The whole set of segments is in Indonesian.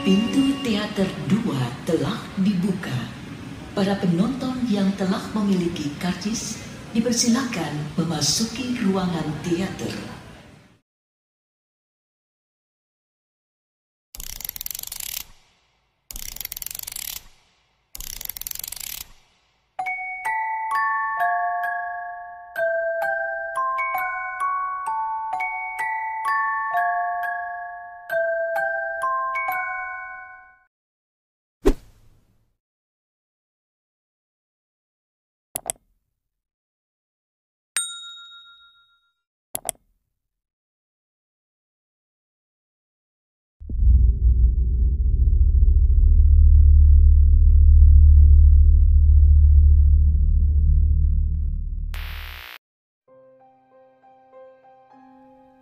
Pintu teater 2 telah dibuka. Para penonton yang telah memiliki karcis dipersilakan memasuki ruangan teater.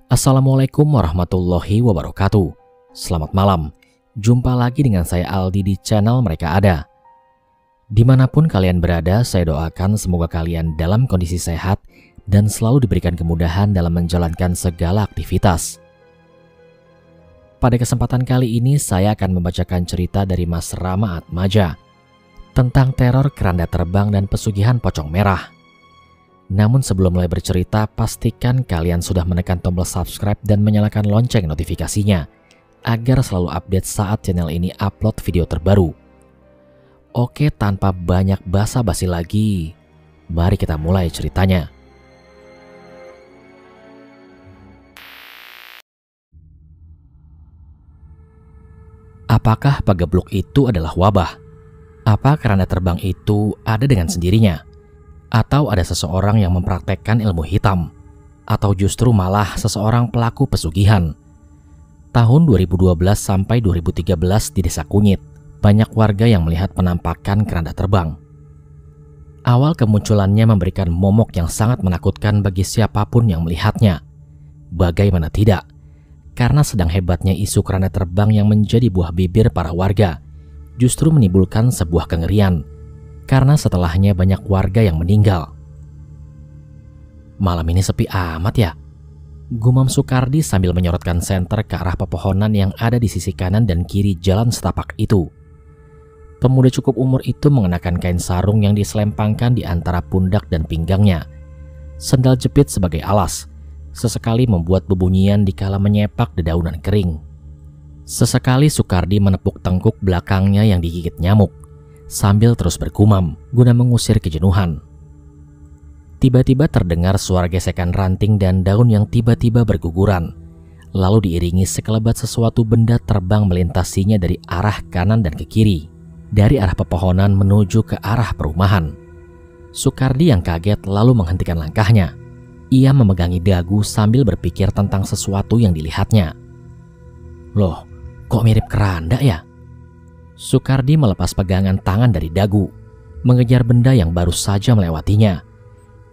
Assalamualaikum warahmatullahi wabarakatuh. Selamat malam. Jumpa lagi dengan saya Aldi di channel Mereka Ada. Dimanapun kalian berada, saya doakan semoga kalian dalam kondisi sehat dan selalu diberikan kemudahan dalam menjalankan segala aktivitas. Pada kesempatan kali ini saya akan membacakan cerita dari Mas Rama Atmaja tentang teror keranda terbang dan pesugihan pocong merah. Namun sebelum mulai bercerita, pastikan kalian sudah menekan tombol subscribe dan menyalakan lonceng notifikasinya agar selalu update saat channel ini upload video terbaru. Oke, tanpa banyak basa-basi lagi, mari kita mulai ceritanya. Apakah pagebluk itu adalah wabah? Apa keranda terbang itu ada dengan sendirinya? Atau ada seseorang yang mempraktekkan ilmu hitam? Atau justru malah seseorang pelaku pesugihan? Tahun 2012 sampai 2013 di Desa Kunyit, banyak warga yang melihat penampakan keranda terbang. Awal kemunculannya memberikan momok yang sangat menakutkan bagi siapapun yang melihatnya. Bagaimana tidak? Karena sedang hebatnya isu keranda terbang yang menjadi buah bibir para warga, justru menimbulkan sebuah kengerian. Karena setelahnya banyak warga yang meninggal. Malam ini sepi amat ya? Gumam Sukardi sambil menyorotkan senter ke arah pepohonan yang ada di sisi kanan dan kiri jalan setapak itu. Pemuda cukup umur itu mengenakan kain sarung yang diselempangkan di antara pundak dan pinggangnya. Sendal jepit sebagai alas, sesekali membuat bebunyian dikala menyepak dedaunan kering. Sesekali Sukardi menepuk tengkuk belakangnya yang digigit nyamuk, sambil terus bergumam guna mengusir kejenuhan. Tiba-tiba terdengar suara gesekan ranting dan daun yang tiba-tiba berguguran, lalu diiringi sekelebat sesuatu benda terbang melintasinya dari arah kanan dan ke kiri, dari arah pepohonan menuju ke arah perumahan. Sukardi yang kaget lalu menghentikan langkahnya. Ia memegangi dagu sambil berpikir tentang sesuatu yang dilihatnya. Loh, kok mirip keranda ya? Sukardi melepas pegangan tangan dari dagu, mengejar benda yang baru saja melewatinya.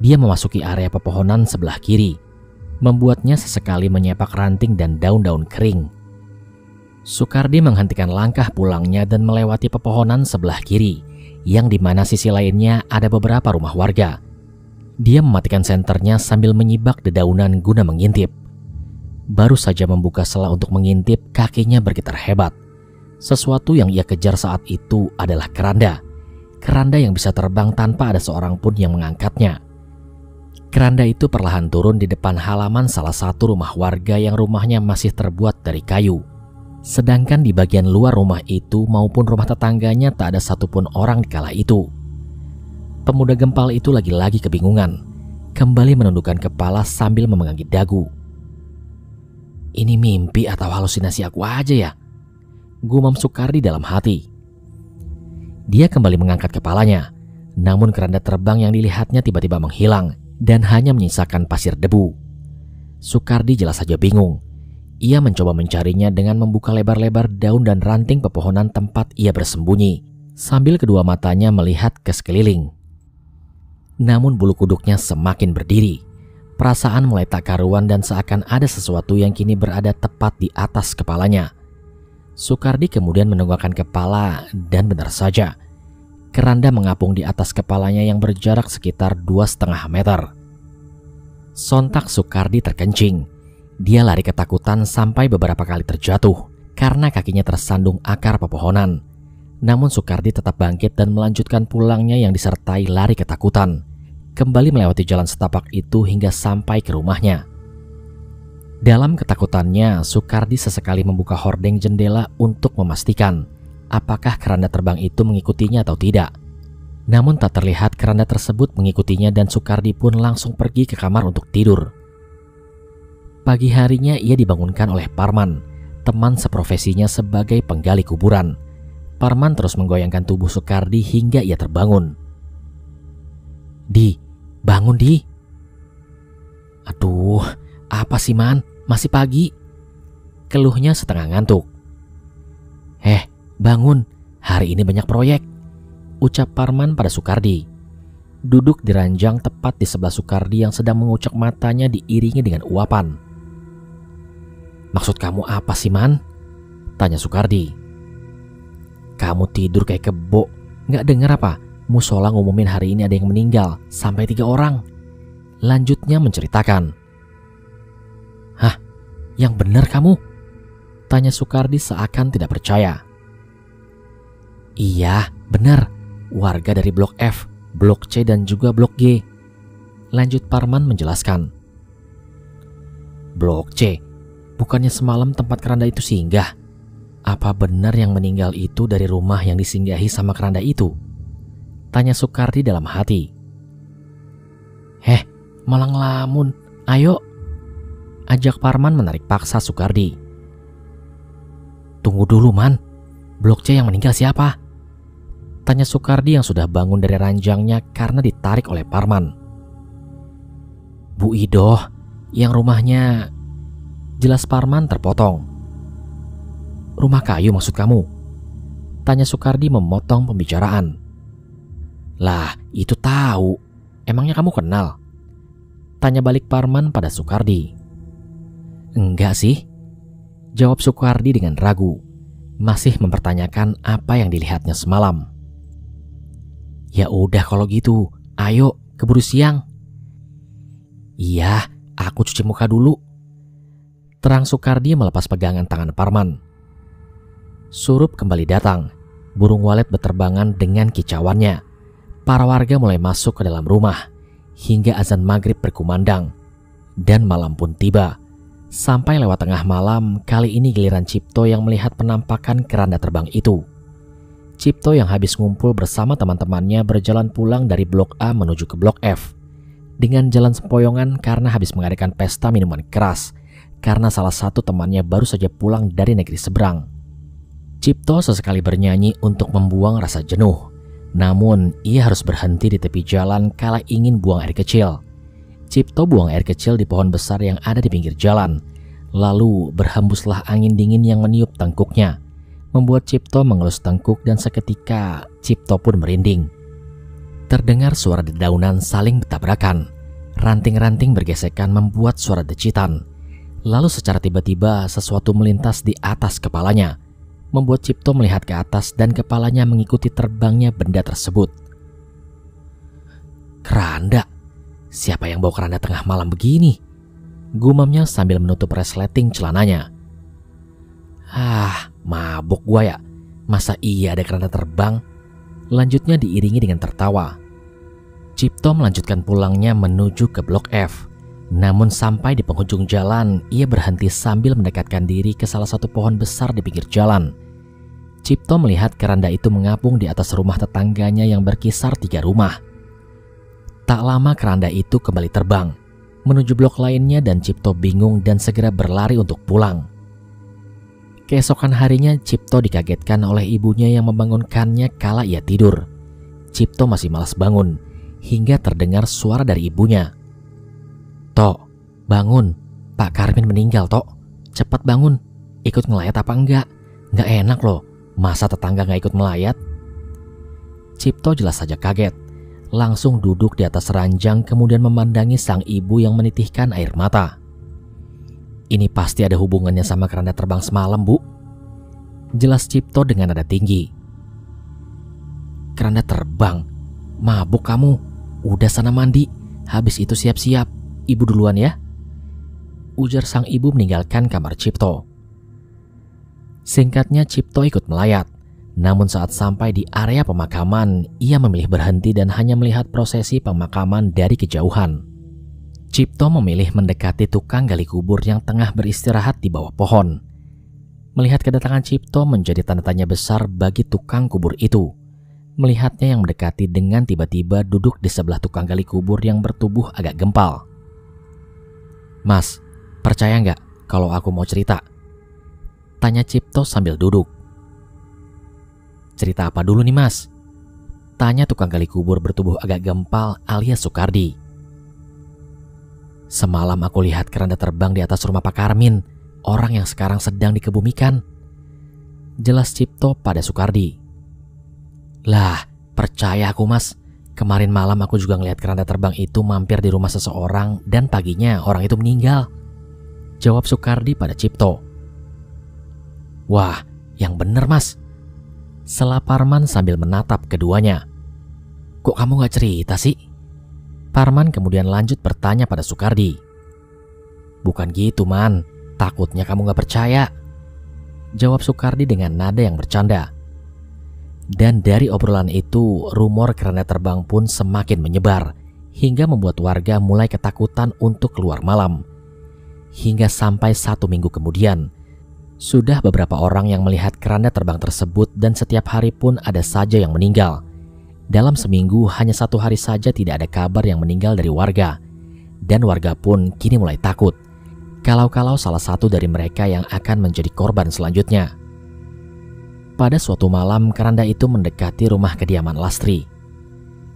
Dia memasuki area pepohonan sebelah kiri, membuatnya sesekali menyepak ranting dan daun-daun kering. Sukardi menghentikan langkah pulangnya dan melewati pepohonan sebelah kiri, yang dimana sisi lainnya ada beberapa rumah warga. Dia mematikan senternya sambil menyibak dedaunan guna mengintip. Baru saja membuka sela untuk mengintip, kakinya bergetar hebat. Sesuatu yang ia kejar saat itu adalah keranda. Keranda yang bisa terbang tanpa ada seorang pun yang mengangkatnya. Keranda itu perlahan turun di depan halaman salah satu rumah warga yang rumahnya masih terbuat dari kayu. Sedangkan di bagian luar rumah itu maupun rumah tetangganya tak ada satupun orang di kala itu. Pemuda gempal itu lagi-lagi kebingungan, kembali menundukkan kepala sambil memegangi dagu. Ini mimpi atau halusinasi aku aja ya? Gumam Sukardi dalam hati. Dia kembali mengangkat kepalanya, namun keranda terbang yang dilihatnya tiba-tiba menghilang dan hanya menyisakan pasir debu. Sukardi jelas saja bingung. Ia mencoba mencarinya dengan membuka lebar-lebar daun dan ranting pepohonan tempat ia bersembunyi, sambil kedua matanya melihat ke sekeliling. Namun bulu kuduknya semakin berdiri. Perasaan mulai tak karuan dan seakan ada sesuatu yang kini berada tepat di atas kepalanya. Sukardi kemudian menenggakkan kepala dan benar saja, keranda mengapung di atas kepalanya yang berjarak sekitar 2,5 meter. Sontak Sukardi terkencing. Dia lari ketakutan sampai beberapa kali terjatuh karena kakinya tersandung akar pepohonan. Namun Soekardi tetap bangkit dan melanjutkan pulangnya yang disertai lari ketakutan. Kembali melewati jalan setapak itu hingga sampai ke rumahnya. Dalam ketakutannya, Soekardi sesekali membuka hordeng jendela untuk memastikan apakah keranda terbang itu mengikutinya atau tidak. Namun tak terlihat keranda tersebut mengikutinya dan Soekardi pun langsung pergi ke kamar untuk tidur. Pagi harinya ia dibangunkan oleh Parman, teman seprofesinya sebagai penggali kuburan. Parman terus menggoyangkan tubuh Soekardi hingga ia terbangun. "Di, bangun Di." "Aduh, apa sih Man? Masih pagi." Keluhnya setengah ngantuk. Bangun, hari ini banyak proyek," ucap Parman pada Soekardi. Duduk di ranjang tepat di sebelah Soekardi yang sedang mengucek matanya diiringi dengan uapan. "Maksud kamu apa sih Man?" tanya Soekardi. "Kamu tidur kayak kebo, gak dengar apa? Musola ngumumin hari ini ada yang meninggal, sampai 3 orang. Lanjutnya menceritakan. "Hah? Yang benar kamu?" tanya Soekardi seakan tidak percaya. "Iya, benar. Warga dari Blok F, Blok C dan juga Blok G," lanjut Parman menjelaskan. "Blok C? Bukannya semalam tempat keranda itu singgah? Apa benar yang meninggal itu dari rumah yang disinggahi sama keranda itu?" tanya Soekardi dalam hati. Malah ngelamun. "Ayo," ajak Parman menarik paksa Soekardi. "Tunggu dulu Man, Blok C yang meninggal siapa?" tanya Soekardi yang sudah bangun dari ranjangnya karena ditarik oleh Parman. "Bu Idoh, yang rumahnya..." jelas Parman terpotong. "Rumah kayu maksud kamu?" tanya Soekardi memotong pembicaraan. "Lah, itu tahu. Emangnya kamu kenal?" tanya balik Parman pada Soekardi. "Enggak sih," jawab Soekardi dengan ragu, masih mempertanyakan apa yang dilihatnya semalam. "Ya udah kalau gitu, ayo keburu siang." "Iya, aku cuci muka dulu," terang Soekardi melepas pegangan tangan Parman. Surup kembali datang. Burung walet berterbangan dengan kicauannya. Para warga mulai masuk ke dalam rumah hingga azan maghrib berkumandang. Dan malam pun tiba. Sampai lewat tengah malam, kali ini giliran Cipto yang melihat penampakan keranda terbang itu. Cipto yang habis ngumpul bersama teman-temannya berjalan pulang dari Blok A menuju ke Blok F. Dengan jalan sempoyongan karena habis mengadakan pesta minuman keras. Karena salah satu temannya baru saja pulang dari negeri seberang. Cipto sesekali bernyanyi untuk membuang rasa jenuh. Namun ia harus berhenti di tepi jalan kala ingin buang air kecil. Cipto buang air kecil di pohon besar yang ada di pinggir jalan. Lalu berhembuslah angin dingin yang meniup tengkuknya, membuat Cipto mengelus tengkuk dan seketika Cipto pun merinding. Terdengar suara dedaunan saling bertabrakan. Ranting-ranting bergesekan membuat suara decitan. Lalu secara tiba-tiba sesuatu melintas di atas kepalanya, membuat Cipto melihat ke atas dan kepalanya mengikuti terbangnya benda tersebut. "Keranda? Siapa yang bawa keranda tengah malam begini?" gumamnya sambil menutup resleting celananya. Mabuk gua ya. Masa iya ada keranda terbang?" lanjutnya diiringi dengan tertawa. Cipto melanjutkan pulangnya menuju ke Blok F. Namun sampai di penghujung jalan, ia berhenti sambil mendekatkan diri ke salah satu pohon besar di pinggir jalan. Cipto melihat keranda itu mengapung di atas rumah tetangganya yang berkisar 3 rumah. Tak lama keranda itu kembali terbang menuju blok lainnya dan Cipto bingung dan segera berlari untuk pulang. Keesokan harinya Cipto dikagetkan oleh ibunya yang membangunkannya kala ia tidur. Cipto masih malas bangun hingga terdengar suara dari ibunya. "Tok, bangun, Pak Karmin meninggal, Tok. Cepat bangun, ikut ngelayat apa enggak? Enggak enak loh, masa tetangga gak ikut melayat?" Cipto jelas saja kaget. Langsung duduk di atas ranjang kemudian memandangi sang ibu yang menitihkan air mata. "Ini pasti ada hubungannya sama keranda terbang semalam, Bu," jelas Cipto dengan nada tinggi. "Keranda terbang? Mabuk kamu. Udah sana mandi, habis itu siap-siap. Ibu duluan ya," ujar sang ibu meninggalkan kamar Cipto. Singkatnya, Cipto ikut melayat. Namun saat sampai di area pemakaman, ia memilih berhenti dan hanya melihat prosesi pemakaman dari kejauhan. Cipto memilih mendekati tukang gali kubur yang tengah beristirahat di bawah pohon. Melihat kedatangan Cipto menjadi tanda tanya besar bagi tukang kubur itu. Melihatnya yang mendekati dengan tiba-tiba duduk di sebelah tukang gali kubur yang bertubuh agak gempal. "Mas, percaya nggak kalau aku mau cerita?" tanya Cipto sambil duduk. "Cerita apa dulu nih, Mas?" tanya tukang gali kubur bertubuh agak gempal alias Sukardi. "Semalam aku lihat keranda terbang di atas rumah Pak Karmin, orang yang sekarang sedang dikebumikan," jelas Cipto pada Sukardi. "Lah, percaya aku, Mas. Kemarin malam aku juga ngelihat keranda terbang itu mampir di rumah seseorang dan paginya orang itu meninggal," jawab Sukardi pada Cipto. "Wah, yang bener, Mas," sela Parman sambil menatap keduanya. "Kok kamu gak cerita sih?" Parman kemudian lanjut bertanya pada Sukardi. "Bukan gitu, Man. Takutnya kamu gak percaya," jawab Sukardi dengan nada yang bercanda. Dan dari obrolan itu, rumor keranda terbang pun semakin menyebar, hingga membuat warga mulai ketakutan untuk keluar malam. Hingga sampai 1 minggu kemudian, sudah beberapa orang yang melihat keranda terbang tersebut dan setiap hari pun ada saja yang meninggal. Dalam seminggu hanya 1 hari saja tidak ada kabar yang meninggal dari warga. Dan warga pun kini mulai takut kalau-kalau salah satu dari mereka yang akan menjadi korban selanjutnya. Pada suatu malam, keranda itu mendekati rumah kediaman Lastri.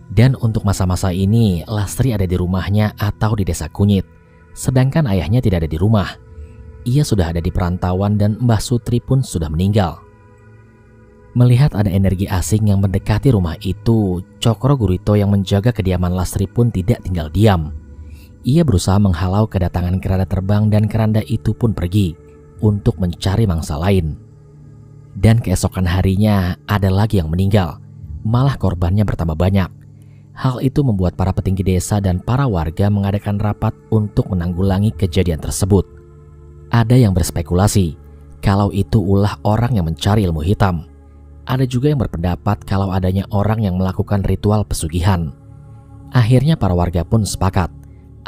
Dan untuk masa-masa ini, Lastri ada di rumahnya atau di Desa Kunyit, sedangkan ayahnya tidak ada di rumah. Ia sudah ada di perantauan dan Mbah Sutri pun sudah meninggal. Melihat ada energi asing yang mendekati rumah itu, Cokro Gurito yang menjaga kediaman Lastri pun tidak tinggal diam. Ia berusaha menghalau kedatangan keranda terbang dan keranda itu pun pergi untuk mencari mangsa lain. Dan keesokan harinya ada lagi yang meninggal, malah korbannya bertambah banyak. Hal itu membuat para petinggi desa dan para warga mengadakan rapat untuk menanggulangi kejadian tersebut. Ada yang berspekulasi kalau itu ulah orang yang mencari ilmu hitam. Ada juga yang berpendapat kalau adanya orang yang melakukan ritual pesugihan. Akhirnya para warga pun sepakat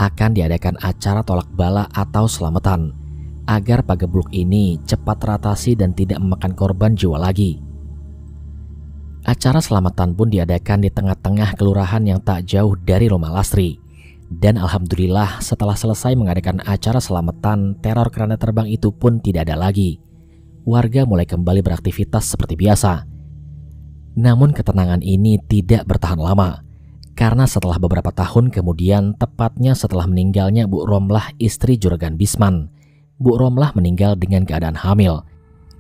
akan diadakan acara tolak bala atau selamatan, agar pagebluk ini cepat teratasi dan tidak memakan korban jiwa lagi. Acara selamatan pun diadakan di tengah-tengah kelurahan yang tak jauh dari rumah Lastri. Dan alhamdulillah setelah selesai mengadakan acara selamatan, teror keranda terbang itu pun tidak ada lagi. Warga mulai kembali beraktivitas seperti biasa. Namun ketenangan ini tidak bertahan lama, karena setelah beberapa tahun kemudian, tepatnya setelah meninggalnya Bu Romlah istri Juragan Bisman, Bu Romlah meninggal dengan keadaan hamil,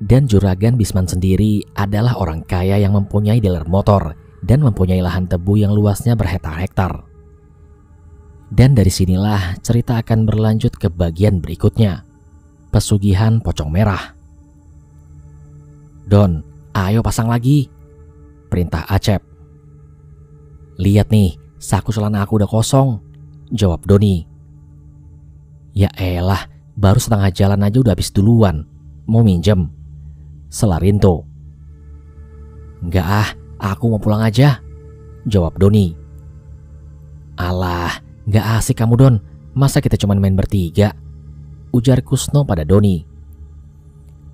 dan Juragan Bisman sendiri adalah orang kaya yang mempunyai dealer motor dan mempunyai lahan tebu yang luasnya berhektar-hektar. Dan dari sinilah cerita akan berlanjut ke bagian berikutnya, pesugihan pocong merah. "Don, ayo pasang lagi," perintah Acep. "Lihat nih, saku celana aku udah kosong," jawab Doni. "Ya elah, baru setengah jalan aja udah habis duluan. Mau minjem?" sela Rinto. "Enggak ah, aku mau pulang aja," jawab Doni. "Alah, enggak asik kamu Don, masa kita cuma main bertiga?" ujar Kusno pada Doni.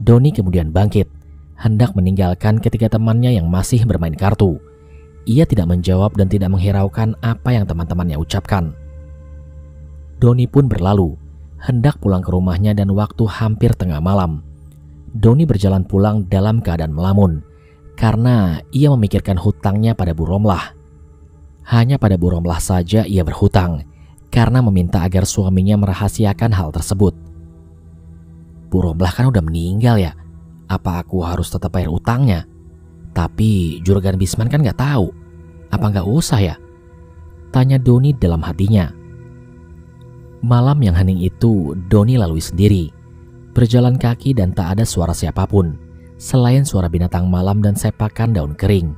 Doni kemudian bangkit, hendak meninggalkan ketiga temannya yang masih bermain kartu. Ia tidak menjawab dan tidak menghiraukan apa yang teman-temannya ucapkan. Doni pun berlalu, hendak pulang ke rumahnya dan waktu hampir tengah malam. Doni berjalan pulang dalam keadaan melamun, karena ia memikirkan hutangnya pada Bu Romlah. Hanya pada Bu Romlah saja ia berhutang, karena meminta agar suaminya merahasiakan hal tersebut. Bu Romlah kan udah meninggal ya, apa aku harus tetap bayar utangnya? Tapi Juragan Bisman kan gak tahu, apa gak usah ya? Tanya Doni dalam hatinya. Malam yang hening itu Doni lalui sendiri, berjalan kaki dan tak ada suara siapapun selain suara binatang malam dan sepakan daun kering.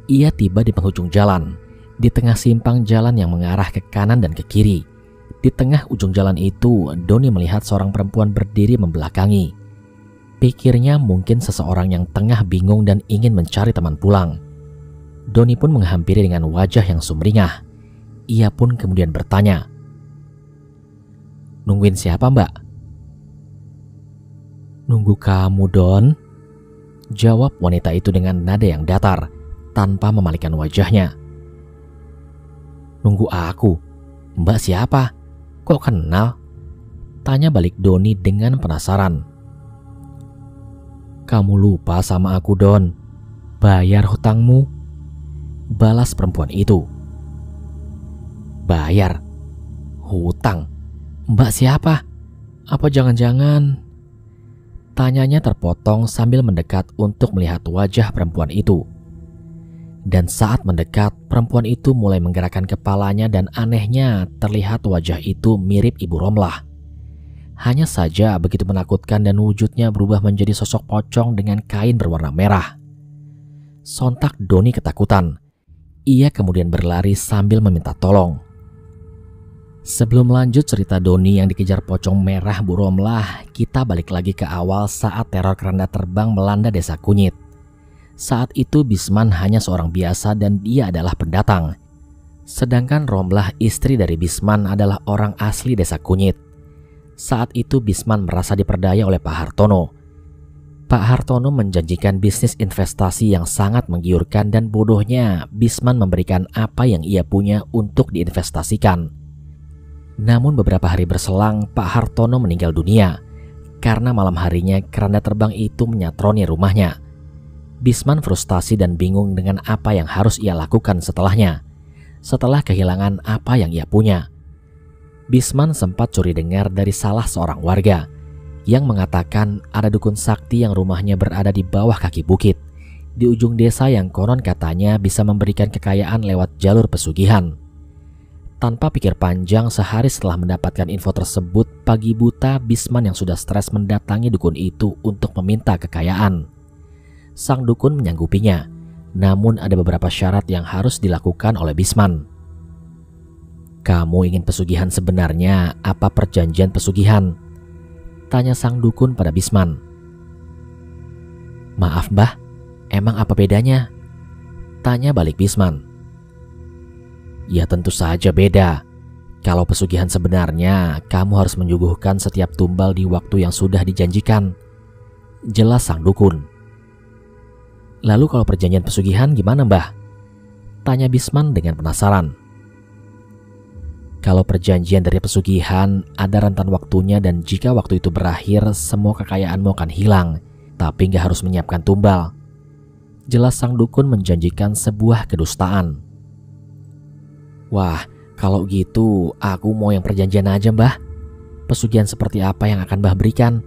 Ia tiba di penghujung jalan, di tengah simpang jalan yang mengarah ke kanan dan ke kiri. Di tengah ujung jalan itu Doni melihat seorang perempuan berdiri membelakangi. Pikirnya mungkin seseorang yang tengah bingung dan ingin mencari teman pulang. Doni pun menghampiri dengan wajah yang sumringah. Ia pun kemudian bertanya, "Nungguin siapa, Mbak?" "Nunggu kamu, Don," jawab wanita itu dengan nada yang datar, tanpa memalingkan wajahnya. "Nunggu aku? Mbak siapa? Kok kenal?" tanya balik Doni dengan penasaran. "Kamu lupa sama aku, Don. Bayar hutangmu," balas perempuan itu. "Bayar? Hutang? Mbak siapa? Apa jangan-jangan?" tanyanya terpotong sambil mendekat untuk melihat wajah perempuan itu. Dan saat mendekat, perempuan itu mulai menggerakkan kepalanya dan anehnya terlihat wajah itu mirip Ibu Romlah. Hanya saja begitu menakutkan dan wujudnya berubah menjadi sosok pocong dengan kain berwarna merah. Sontak Doni ketakutan. Ia kemudian berlari sambil meminta tolong. Sebelum lanjut cerita Doni yang dikejar pocong merah Bu Romlah, kita balik lagi ke awal saat teror keranda terbang melanda desa Kunyit. Saat itu Bisman hanya seorang biasa dan dia adalah pendatang. Sedangkan Romlah, istri dari Bisman, adalah orang asli desa Kunyit. Saat itu Bisman merasa diperdaya oleh Pak Hartono. Pak Hartono menjanjikan bisnis investasi yang sangat menggiurkan dan bodohnya Bisman memberikan apa yang ia punya untuk diinvestasikan. Namun beberapa hari berselang Pak Hartono meninggal dunia karena malam harinya keranda terbang itu menyatroni rumahnya. Bisman frustasi dan bingung dengan apa yang harus ia lakukan setelahnya, setelah kehilangan apa yang ia punya. Bisman sempat curi dengar dari salah seorang warga yang mengatakan ada dukun sakti yang rumahnya berada di bawah kaki bukit di ujung desa yang konon katanya bisa memberikan kekayaan lewat jalur pesugihan. Tanpa pikir panjang, sehari setelah mendapatkan info tersebut, pagi buta Bisman yang sudah stres mendatangi dukun itu untuk meminta kekayaan. Sang dukun menyanggupinya, namun ada beberapa syarat yang harus dilakukan oleh Bisman. "Kamu ingin pesugihan sebenarnya apa perjanjian pesugihan?" tanya sang dukun pada Bisman. "Maaf Mbah, emang apa bedanya?" tanya balik Bisman. "Ya tentu saja beda. Kalau pesugihan sebenarnya, kamu harus menyuguhkan setiap tumbal di waktu yang sudah dijanjikan," jelas sang dukun. "Lalu kalau perjanjian pesugihan gimana Mbah?" tanya Bisman dengan penasaran. "Kalau perjanjian dari pesugihan ada rentan waktunya dan jika waktu itu berakhir semua kekayaanmu akan hilang, tapi nggak harus menyiapkan tumbal," jelas sang dukun menjanjikan sebuah kedustaan. "Wah, kalau gitu aku mau yang perjanjian aja Mbah. Pesugihan seperti apa yang akan Mbah berikan?"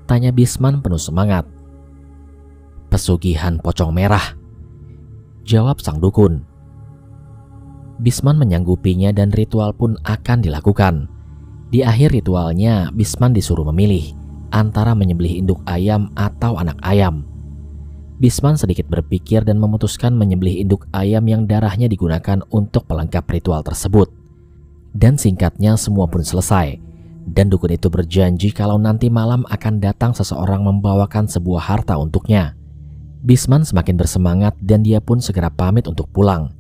tanya Bisman penuh semangat. "Pesugihan pocong merah," jawab sang dukun. Bisman menyanggupinya dan ritual pun akan dilakukan. Di akhir ritualnya, Bisman disuruh memilih antara menyembelih induk ayam atau anak ayam. Bisman sedikit berpikir dan memutuskan menyembelih induk ayam yang darahnya digunakan untuk pelengkap ritual tersebut. Dan singkatnya semua pun selesai. Dan dukun itu berjanji kalau nanti malam akan datang seseorang membawakan sebuah harta untuknya. Bisman semakin bersemangat dan dia pun segera pamit untuk pulang.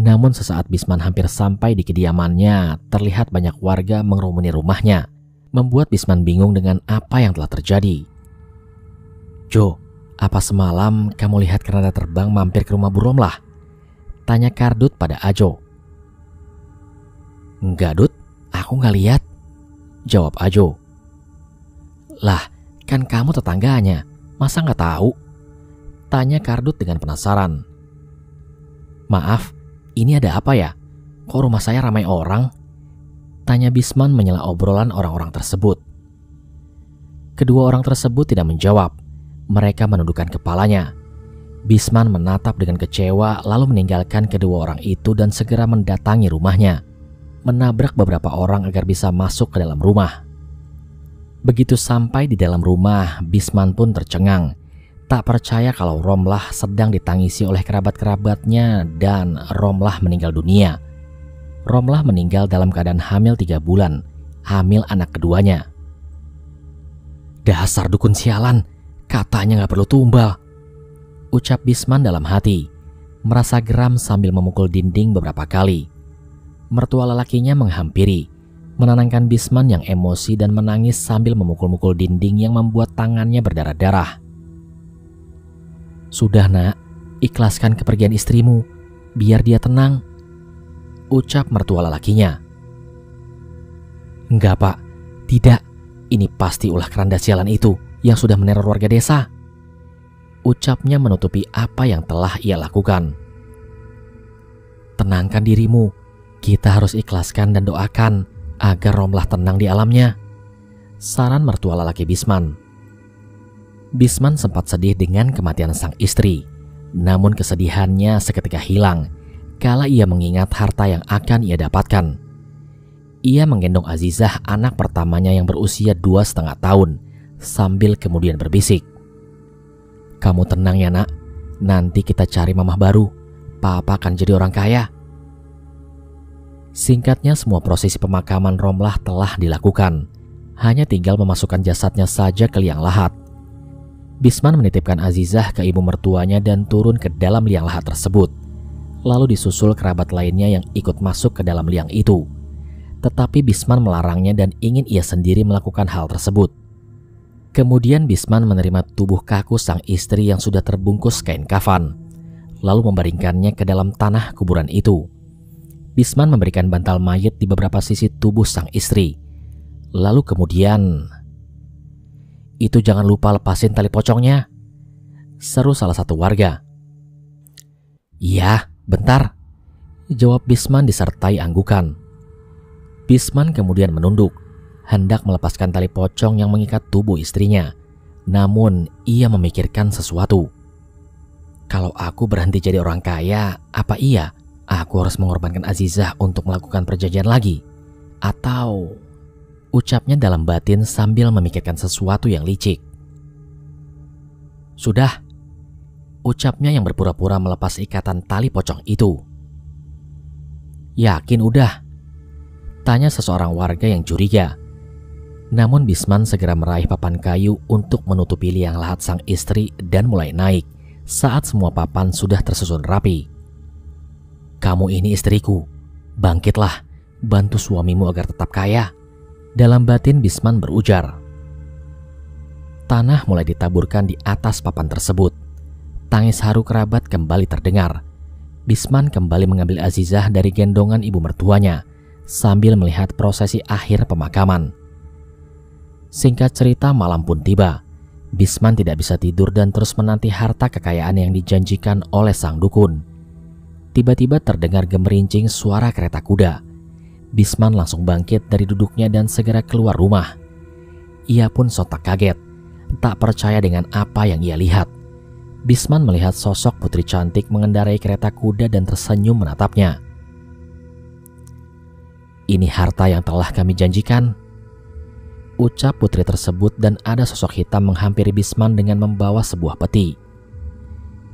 Namun sesaat Bisman hampir sampai di kediamannya, terlihat banyak warga mengerumuni rumahnya, membuat Bisman bingung dengan apa yang telah terjadi. "Jo, apa semalam kamu lihat keranda terbang mampir ke rumah Bu Romlah?" tanya Kardut pada Ajo. "Enggak Dut, aku nggak lihat," jawab Ajo. "Lah, kan kamu tetangganya, masa nggak tahu?" tanya Kardut dengan penasaran. "Maaf, ini ada apa ya? Kok rumah saya ramai orang?" tanya Bisman menyela obrolan orang-orang tersebut. Kedua orang tersebut tidak menjawab. Mereka menundukkan kepalanya. Bisman menatap dengan kecewa lalu meninggalkan kedua orang itu dan segera mendatangi rumahnya, menabrak beberapa orang agar bisa masuk ke dalam rumah. Begitu sampai di dalam rumah, Bisman pun tercengang. Tak percaya kalau Romlah sedang ditangisi oleh kerabat-kerabatnya dan Romlah meninggal dunia. Romlah meninggal dalam keadaan hamil 3 bulan, hamil anak keduanya. Dasar dukun sialan, katanya gak perlu tumbal, ucap Bisman dalam hati, merasa geram sambil memukul dinding beberapa kali. Mertua lelakinya menghampiri, menenangkan Bisman yang emosi dan menangis sambil memukul-mukul dinding yang membuat tangannya berdarah-darah. Sudah nak, ikhlaskan kepergian istrimu, biar dia tenang, ucap mertua lelakinya. Enggak pak, tidak, ini pasti ulah keranda sialan itu yang sudah meneror warga desa, ucapnya menutupi apa yang telah ia lakukan. Tenangkan dirimu, kita harus ikhlaskan dan doakan agar Romlah tenang di alamnya, saran mertua lelaki Bisman. Bisman sempat sedih dengan kematian sang istri, namun kesedihannya seketika hilang kala ia mengingat harta yang akan ia dapatkan. Ia menggendong Azizah, anak pertamanya yang berusia 2,5 tahun, sambil kemudian berbisik, "Kamu tenang ya nak, nanti kita cari mamah baru, papa akan jadi orang kaya." Singkatnya semua prosesi pemakaman Romlah telah dilakukan, hanya tinggal memasukkan jasadnya saja ke liang lahat. Bisman menitipkan Azizah ke ibu mertuanya dan turun ke dalam liang lahat tersebut, lalu disusul kerabat lainnya yang ikut masuk ke dalam liang itu. Tetapi Bisman melarangnya dan ingin ia sendiri melakukan hal tersebut. Kemudian Bisman menerima tubuh kaku sang istri yang sudah terbungkus kain kafan, lalu membaringkannya ke dalam tanah kuburan itu. Bisman memberikan bantal mayat di beberapa sisi tubuh sang istri. Lalu kemudian, "Itu jangan lupa lepasin tali pocongnya," seru salah satu warga. "Iya, bentar," jawab Bisman disertai anggukan. Bisman kemudian menunduk, hendak melepaskan tali pocong yang mengikat tubuh istrinya. Namun ia memikirkan sesuatu. "Kalau aku berhenti jadi orang kaya, apa iya aku harus mengorbankan Azizah untuk melakukan perjanjian lagi? Atau..." ucapnya dalam batin sambil memikirkan sesuatu yang licik. "Sudah," ucapnya yang berpura-pura melepas ikatan tali pocong itu. "Yakin udah?" tanya seseorang warga yang curiga. Namun Bisman segera meraih papan kayu untuk menutupi liang lahat sang istri dan mulai naik saat semua papan sudah tersusun rapi. "Kamu ini istriku, bangkitlah, bantu suamimu agar tetap kaya," dalam batin Bisman berujar. Tanah mulai ditaburkan di atas papan tersebut. Tangis haru kerabat kembali terdengar. Bisman kembali mengambil Azizah dari gendongan ibu mertuanya sambil melihat prosesi akhir pemakaman. Singkat cerita, malam pun tiba. Bisman tidak bisa tidur dan terus menanti harta kekayaan yang dijanjikan oleh sang dukun. Tiba-tiba terdengar gemerincing suara kereta kuda. Bisman langsung bangkit dari duduknya dan segera keluar rumah. Ia pun sontak kaget, tak percaya dengan apa yang ia lihat. Bisman melihat sosok putri cantik mengendarai kereta kuda dan tersenyum menatapnya. "Ini harta yang telah kami janjikan," ucap putri tersebut, dan ada sosok hitam menghampiri Bisman dengan membawa sebuah peti.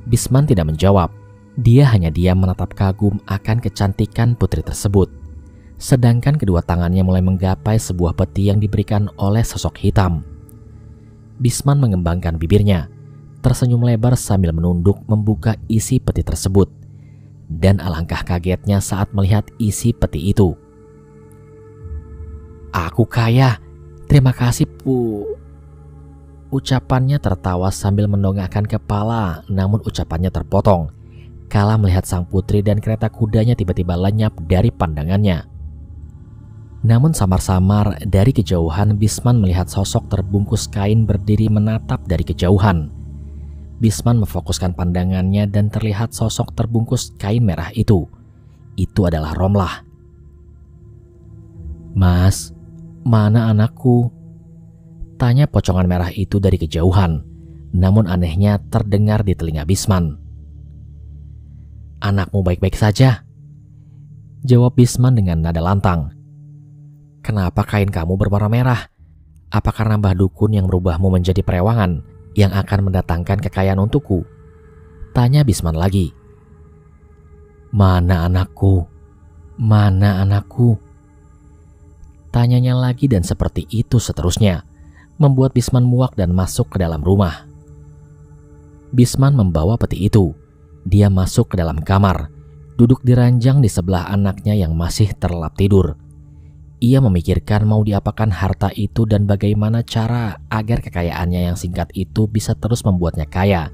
Bisman tidak menjawab. Dia hanya diam menatap kagum akan kecantikan putri tersebut. Sedangkan kedua tangannya mulai menggapai sebuah peti yang diberikan oleh sosok hitam. Bisman mengembangkan bibirnya, tersenyum lebar sambil menunduk membuka isi peti tersebut. Dan alangkah kagetnya saat melihat isi peti itu. "Aku kaya, terima kasih Bu." Ucapannya tertawa sambil mendongakkan kepala, namun ucapannya terpotong kala melihat sang putri dan kereta kudanya tiba-tiba lenyap dari pandangannya. Namun samar-samar dari kejauhan Bisman melihat sosok terbungkus kain berdiri menatap dari kejauhan. Bisman memfokuskan pandangannya dan terlihat sosok terbungkus kain merah itu. Itu adalah Romlah. "Mas, mana anakku?" tanya pocongan merah itu dari kejauhan. Namun anehnya terdengar di telinga Bisman. "Anakmu baik-baik saja," jawab Bisman dengan nada lantang. "Kenapa kain kamu berwarna merah? Apa karena Mbah Dukun yang merubahmu menjadi perewangan yang akan mendatangkan kekayaan untukku?" tanya Bisman lagi. "Mana anakku? Mana anakku?" tanyanya lagi dan seperti itu seterusnya. membuat Bisman muak dan masuk ke dalam rumah. Bisman membawa peti itu. Dia masuk ke dalam kamar, duduk di ranjang di sebelah anaknya yang masih terlelap tidur. Ia memikirkan mau diapakan harta itu dan bagaimana cara agar kekayaannya yang singkat itu bisa terus membuatnya kaya,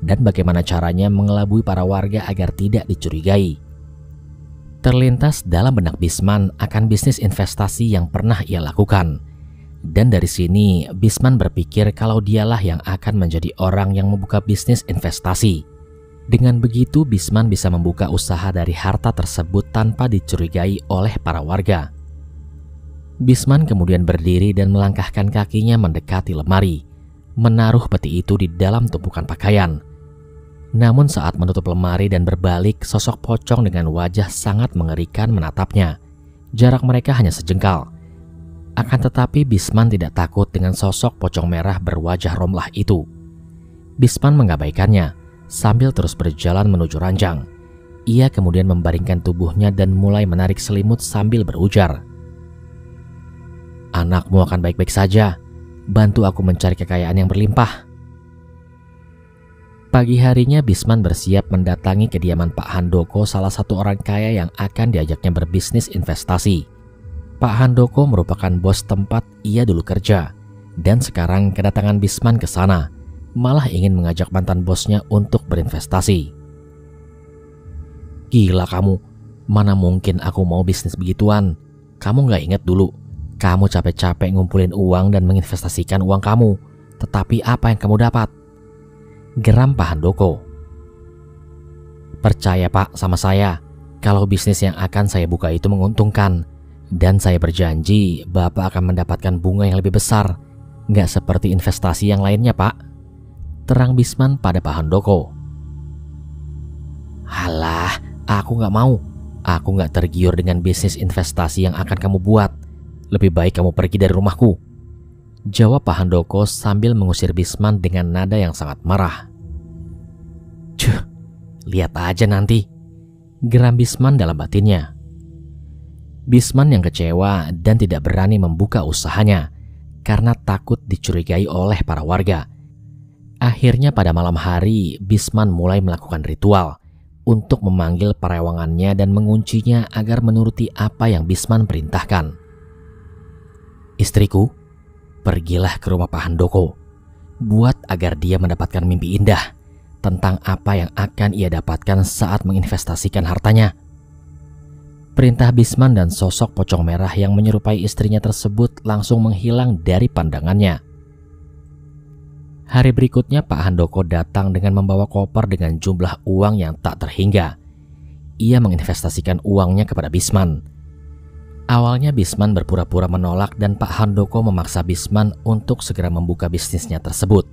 dan bagaimana caranya mengelabui para warga agar tidak dicurigai. Terlintas dalam benak Bisman akan bisnis investasi yang pernah ia lakukan. Dan dari sini Bisman berpikir kalau dialah yang akan menjadi orang yang membuka bisnis investasi. Dengan begitu Bisman bisa membuka usaha dari harta tersebut tanpa dicurigai oleh para warga. Bisman kemudian berdiri dan melangkahkan kakinya mendekati lemari, menaruh peti itu di dalam tumpukan pakaian. Namun saat menutup lemari dan berbalik, sosok pocong dengan wajah sangat mengerikan menatapnya. Jarak mereka hanya sejengkal. Akan tetapi Bisman tidak takut dengan sosok pocong merah berwajah romlah itu. Bisman mengabaikannya sambil terus berjalan menuju ranjang. Ia kemudian membaringkan tubuhnya dan mulai menarik selimut sambil berujar, "Anakmu akan baik-baik saja. Bantu aku mencari kekayaan yang berlimpah." Pagi harinya Bisman bersiap mendatangi kediaman Pak Handoko, salah satu orang kaya yang akan diajaknya berbisnis investasi. Pak Handoko merupakan bos tempat ia dulu kerja, dan sekarang kedatangan Bisman ke sana malah ingin mengajak mantan bosnya untuk berinvestasi. "Gila kamu, mana mungkin aku mau bisnis begituan? Kamu gak ingat dulu, kamu capek-capek ngumpulin uang dan menginvestasikan uang kamu, tetapi apa yang kamu dapat?" Geram Pak Handoko. "Percaya Pak sama saya, kalau bisnis yang akan saya buka itu menguntungkan. Dan saya berjanji Bapak akan mendapatkan bunga yang lebih besar. Nggak seperti investasi yang lainnya Pak," terang Bisman pada Pak Handoko. "Halah, aku nggak mau. Aku nggak tergiur dengan bisnis investasi yang akan kamu buat. Lebih baik kamu pergi dari rumahku," jawab Pak Handoko sambil mengusir Bisman dengan nada yang sangat marah. "Cuh, lihat aja nanti," geram Bisman dalam batinnya. Bisman yang kecewa dan tidak berani membuka usahanya karena takut dicurigai oleh para warga. Akhirnya pada malam hari Bisman mulai melakukan ritual untuk memanggil perewangannya dan menguncinya agar menuruti apa yang Bisman perintahkan. "Istriku, pergilah ke rumah Pak Handoko. Buat agar dia mendapatkan mimpi indah tentang apa yang akan ia dapatkan saat menginvestasikan hartanya." Perintah Bisman dan sosok pocong merah yang menyerupai istrinya tersebut langsung menghilang dari pandangannya. Hari berikutnya Pak Handoko datang dengan membawa koper dengan jumlah uang yang tak terhingga. Ia menginvestasikan uangnya kepada Bisman. Awalnya Bisman berpura-pura menolak dan Pak Handoko memaksa Bisman untuk segera membuka bisnisnya tersebut.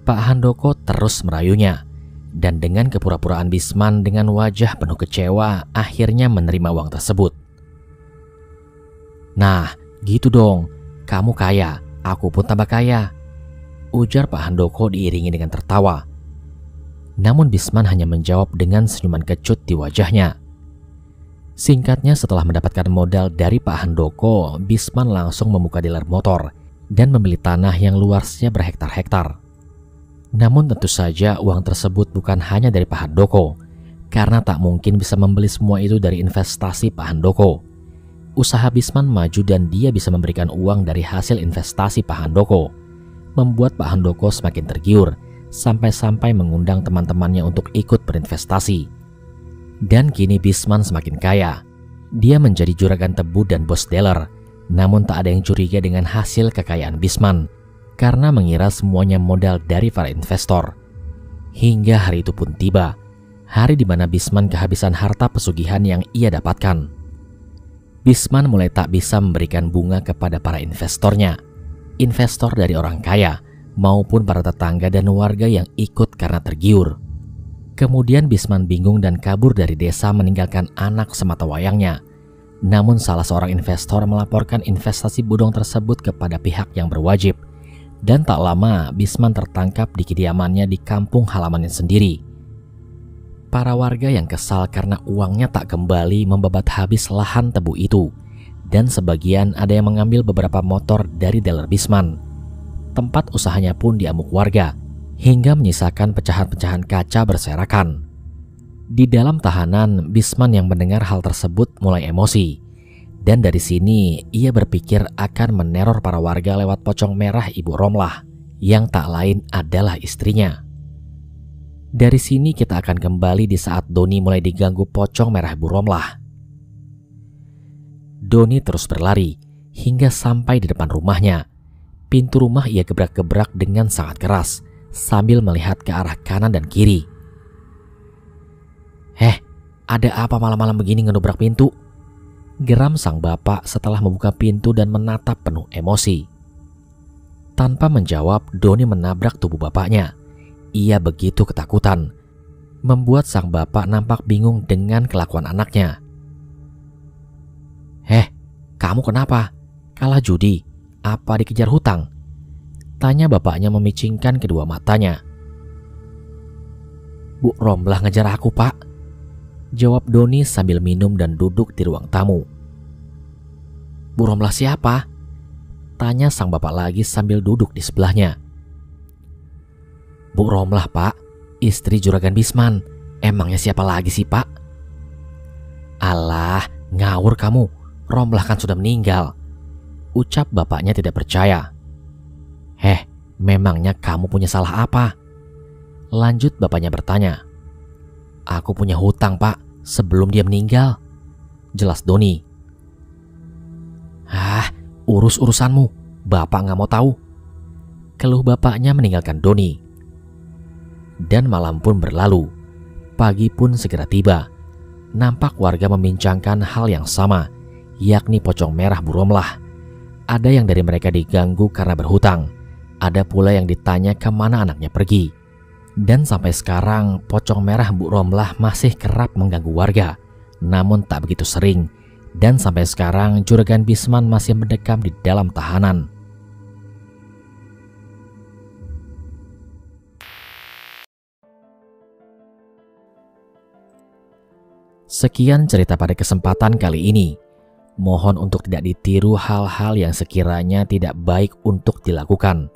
Pak Handoko terus merayunya. Dan dengan kepura-puraan Bisman dengan wajah penuh kecewa akhirnya menerima uang tersebut. "Nah, gitu dong. Kamu kaya, aku pun tambah kaya," ujar Pak Handoko diiringi dengan tertawa. Namun Bisman hanya menjawab dengan senyuman kecut di wajahnya. Singkatnya setelah mendapatkan modal dari Pak Handoko, Bisman langsung membuka dealer motor dan membeli tanah yang luasnya berhektar-hektar. Namun tentu saja uang tersebut bukan hanya dari Pak Handoko, karena tak mungkin bisa membeli semua itu dari investasi Pak Handoko. Usaha Bisman maju dan dia bisa memberikan uang dari hasil investasi Pak Handoko, membuat Pak Handoko semakin tergiur, sampai-sampai mengundang teman-temannya untuk ikut berinvestasi. Dan kini Bisman semakin kaya. Dia menjadi juragan tebu dan bos dealer, namun tak ada yang curiga dengan hasil kekayaan Bisman, karena mengira semuanya modal dari para investor. Hingga hari itu pun tiba, hari di mana Bisman kehabisan harta pesugihan yang ia dapatkan. Bisman mulai tak bisa memberikan bunga kepada para investornya, investor dari orang kaya maupun para tetangga dan warga yang ikut karena tergiur. Kemudian Bisman bingung dan kabur dari desa meninggalkan anak sematawayangnya. Namun salah seorang investor melaporkan investasi bodong tersebut kepada pihak yang berwajib. Dan tak lama Bisman tertangkap di kediamannya di kampung halamannya sendiri. Para warga yang kesal karena uangnya tak kembali membabat habis lahan tebu itu. Dan sebagian ada yang mengambil beberapa motor dari dealer Bisman. Tempat usahanya pun diamuk warga, hingga menyisakan pecahan-pecahan kaca berserakan. Di dalam tahanan, Bisman yang mendengar hal tersebut mulai emosi. Dan dari sini, ia berpikir akan meneror para warga lewat pocong merah Ibu Romlah, yang tak lain adalah istrinya. Dari sini kita akan kembali di saat Doni mulai diganggu pocong merah Ibu Romlah. Doni terus berlari, hingga sampai di depan rumahnya. Pintu rumah ia gebrak-gebrak dengan sangat keras, sambil melihat ke arah kanan dan kiri. Ada apa malam-malam begini ngedobrak pintu? Geram sang bapak setelah membuka pintu dan menatap penuh emosi. Tanpa menjawab, Doni menabrak tubuh bapaknya. Ia begitu ketakutan, membuat sang bapak nampak bingung dengan kelakuan anaknya. Kamu kenapa? Kalah judi? Apa dikejar hutang? Tanya bapaknya memicingkan kedua matanya. Bu Romlah ngejar aku, Pak. Jawab Doni sambil minum dan duduk di ruang tamu. Bu Romlah siapa? Tanya sang bapak lagi sambil duduk di sebelahnya. Bu Romlah, Pak. Istri Juragan Bisman. Emangnya siapa lagi sih, Pak? Alah, ngawur kamu. Romlah kan sudah meninggal. Ucap bapaknya tidak percaya. Memangnya kamu punya salah apa? Lanjut bapaknya bertanya. Aku punya hutang, Pak, sebelum dia meninggal. Jelas Doni. Urus urusanmu. Bapak gak mau tahu. Keluh bapaknya meninggalkan Doni. Dan malam pun berlalu. Pagi pun segera tiba. Nampak warga membincangkan hal yang sama, yakni pocong merah Bu Romlah. Ada yang dari mereka diganggu karena berhutang. Ada pula yang ditanya kemana anaknya pergi. Dan sampai sekarang pocong merah Bu Romlah masih kerap mengganggu warga, namun tak begitu sering. Dan sampai sekarang Juragan Bisman masih mendekam di dalam tahanan. Sekian cerita pada kesempatan kali ini. Mohon untuk tidak ditiru hal-hal yang sekiranya tidak baik untuk dilakukan.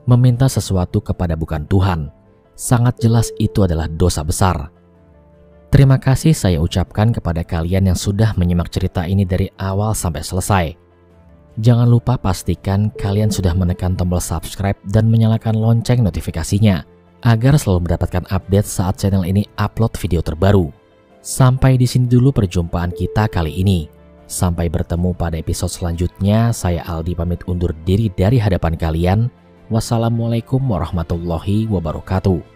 Meminta sesuatu kepada bukan Tuhan, sangat jelas itu adalah dosa besar. Terima kasih saya ucapkan kepada kalian yang sudah menyimak cerita ini dari awal sampai selesai. Jangan lupa pastikan kalian sudah menekan tombol subscribe dan menyalakan lonceng notifikasinya, agar selalu mendapatkan update saat channel ini upload video terbaru. Sampai di sini dulu perjumpaan kita kali ini. Sampai bertemu pada episode selanjutnya, saya Aldi pamit undur diri dari hadapan kalian. Wassalamualaikum warahmatullahi wabarakatuh.